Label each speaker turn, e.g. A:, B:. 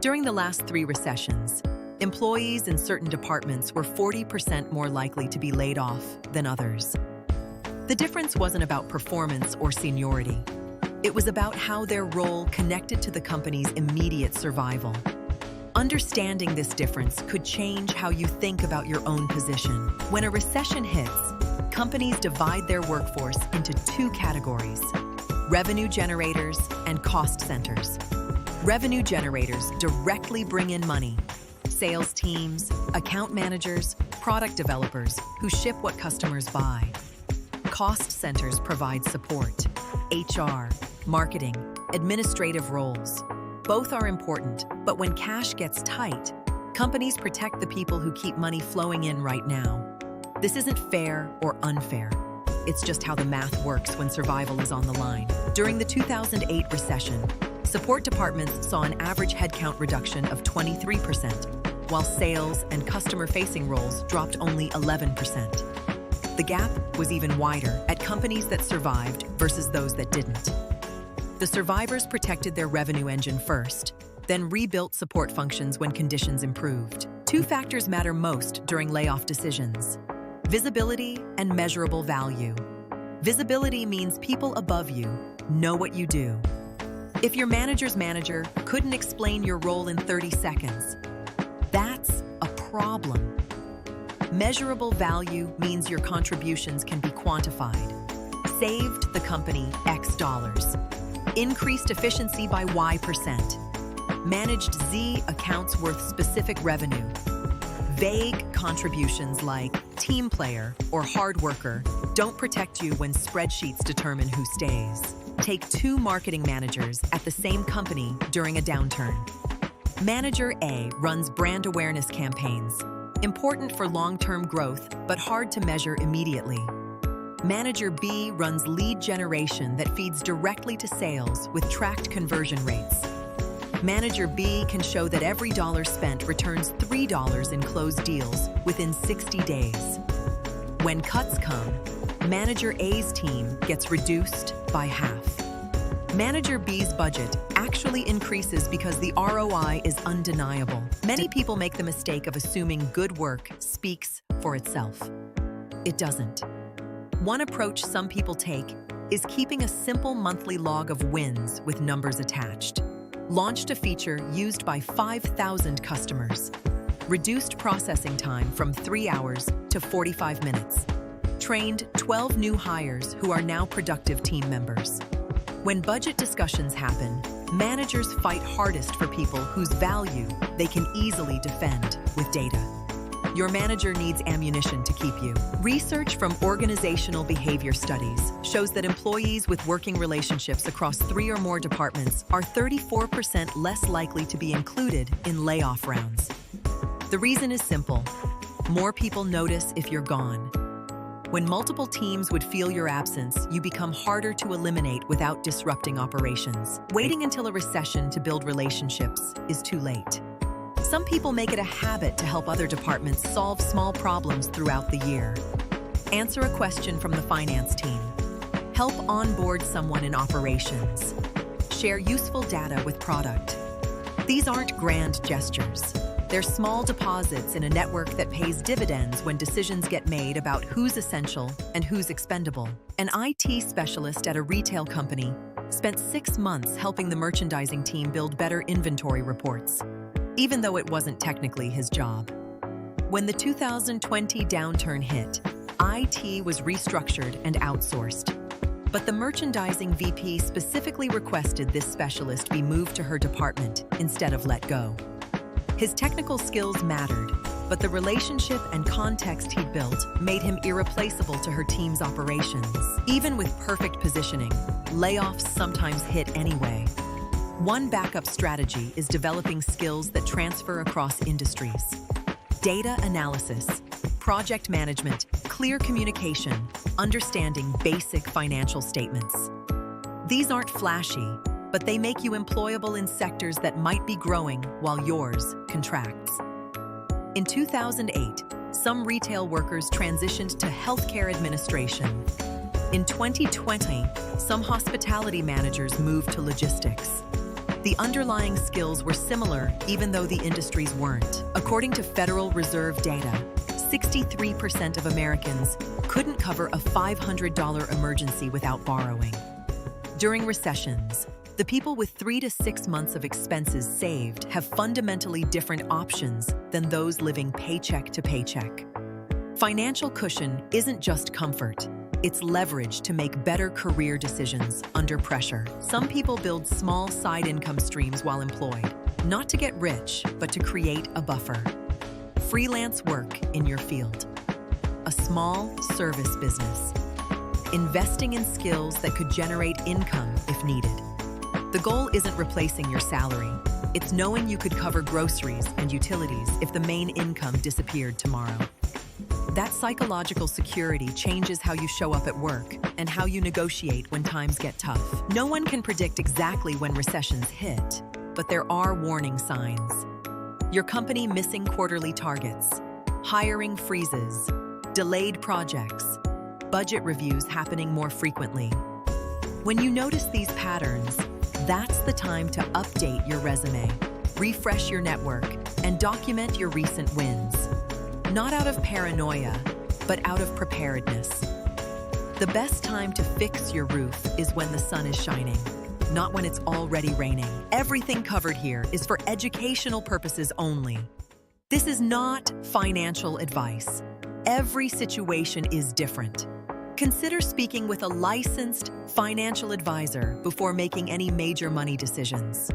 A: During the last 3 recessions, employees in certain departments were 40% more likely to be laid off than others. The difference wasn't about performance or seniority. It was about how their role connected to the company's immediate survival. Understanding this difference could change how you think about your own position. When a recession hits, companies divide their workforce into 2 categories: revenue generators and cost centers. Revenue generators directly bring in money. Sales teams, account managers, product developers who ship what customers buy. Cost centers provide support: HR, marketing, administrative roles. Both are important, but when cash gets tight, companies protect the people who keep money flowing in right now. This isn't fair or unfair. It's just how the math works when survival is on the line. During the 2008 recession, support departments saw an average headcount reduction of 23%, while sales and customer-facing roles dropped only 11%. The gap was even wider at companies that survived versus those that didn't. The survivors protected their revenue engine first, then rebuilt support functions when conditions improved. 2 factors matter most during layoff decisions: visibility and measurable value. Visibility means people above you know what you do. If your manager's manager couldn't explain your role in 30 seconds, that's a problem. Measurable value means your contributions can be quantified. Saved the company X dollars. Increased efficiency by Y%. Managed Z accounts worth specific revenue. Vague contributions like team player or hard worker don't protect you when spreadsheets determine who stays. Take 2 marketing managers at the same company during a downturn. Manager A runs brand awareness campaigns, important for long-term growth but hard to measure immediately. Manager B runs lead generation that feeds directly to sales with tracked conversion rates. Manager B can show that every dollar spent returns $3 in closed deals within 60 days. When cuts come, Manager A's team gets reduced by half. Manager B's budget actually increases because the ROI is undeniable. Many people make the mistake of assuming good work speaks for itself. It doesn't. One approach some people take is keeping a simple monthly log of wins with numbers attached. Launched a feature used by 5,000 customers. Reduced processing time from 3 hours to 45 minutes. Trained 12 new hires who are now productive team members. When budget discussions happen, managers fight hardest for people whose value they can easily defend with data. Your manager needs ammunition to keep you. Research from organizational behavior studies shows that employees with working relationships across 3 or more departments are 34% less likely to be included in layoff rounds. The reason is simple: more people notice if you're gone. When multiple teams would feel your absence, you become harder to eliminate without disrupting operations. Waiting until a recession to build relationships is too late. Some people make it a habit to help other departments solve small problems throughout the year. Answer a question from the finance team. Help onboard someone in operations. Share useful data with product. These aren't grand gestures. They're small deposits in a network that pays dividends when decisions get made about who's essential and who's expendable. An IT specialist at a retail company spent 6 months helping the merchandising team build better inventory reports, even though it wasn't technically his job. When the 2020 downturn hit, IT was restructured and outsourced. But the merchandising VP specifically requested this specialist be moved to her department instead of let go. His technical skills mattered, but the relationship and context he'd built made him irreplaceable to her team's operations. Even with perfect positioning, layoffs sometimes hit anyway. One backup strategy is developing skills that transfer across industries. Data analysis, project management, clear communication, understanding basic financial statements. These aren't flashy, but they make you employable in sectors that might be growing while yours contracts. In 2008, some retail workers transitioned to healthcare administration. In 2020, some hospitality managers moved to logistics. The underlying skills were similar, even though the industries weren't. According to Federal Reserve data, 63% of Americans couldn't cover a $500 emergency without borrowing. During recessions, the people with 3 to 6 months of expenses saved have fundamentally different options than those living paycheck to paycheck. Financial cushion isn't just comfort. It's leverage to make better career decisions under pressure. Some people build small side income streams while employed, not to get rich, but to create a buffer. Freelance work in your field. A small service business. Investing in skills that could generate income if needed. The goal isn't replacing your salary. It's knowing you could cover groceries and utilities if the main income disappeared tomorrow. That psychological security changes how you show up at work and how you negotiate when times get tough. No one can predict exactly when recessions hit, but there are warning signs. Your company missing quarterly targets, hiring freezes, delayed projects, budget reviews happening more frequently. When you notice these patterns, that's the time to update your resume, refresh your network, and document your recent wins. Not out of paranoia, but out of preparedness. The best time to fix your roof is when the sun is shining, not when it's already raining. Everything covered here is for educational purposes only. This is not financial advice. Every situation is different. Consider speaking with a licensed financial advisor before making any major money decisions.